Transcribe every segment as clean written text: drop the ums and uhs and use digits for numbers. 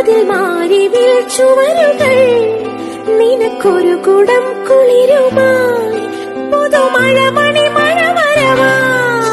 മതിൽ മാറി വീഴ്ചുവരുകൾ നിനക്കൊരു കുടം കുളിരുമായി പുതുമഴ മണിമഴ വരവായി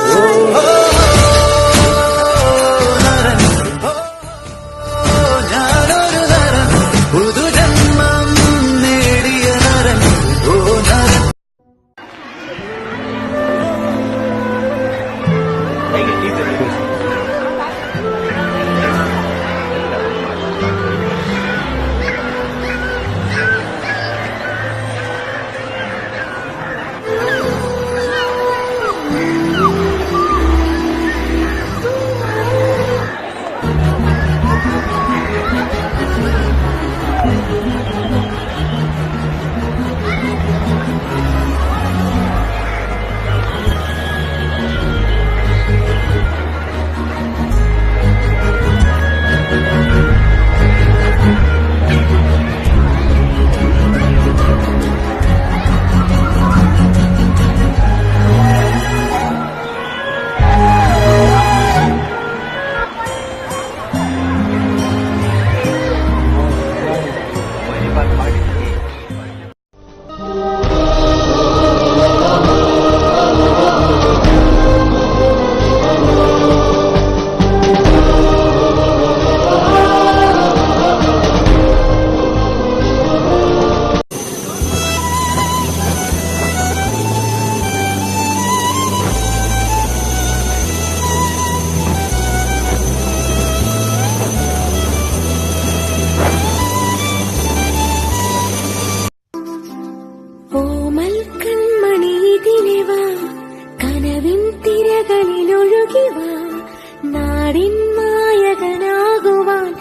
നാടിൻ നായകനാകുവാൻ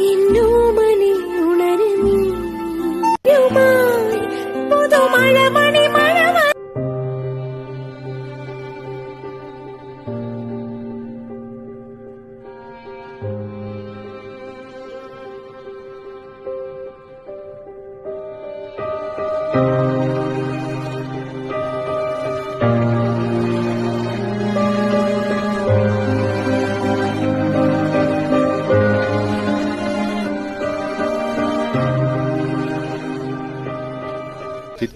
എന്നോമനെ ഉണരുമീ പുതുമഴ മണിമഴ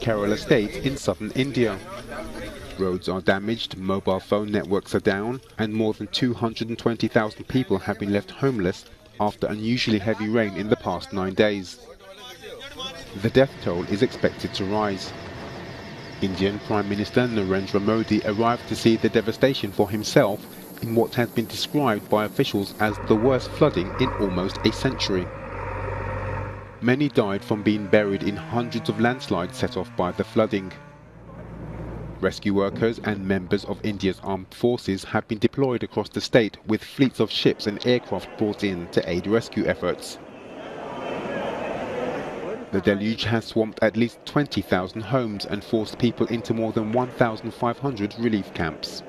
Kerala State in southern India. Roads are damaged, mobile phone networks are down, and more than 220,000 people have been left homeless after unusually heavy rain in the past 9 days. The death toll is expected to rise. Indian Prime Minister Narendra Modi arrived to see the devastation for himself in what has been described by officials as the worst flooding in almost a century. Many died from being buried in hundreds of landslides set off by the flooding. Rescue workers and members of India's armed forces have been deployed across the state with fleets of ships and aircraft brought in to aid rescue efforts. The deluge has swamped at least 20,000 homes and forced people into more than 1,500 relief camps.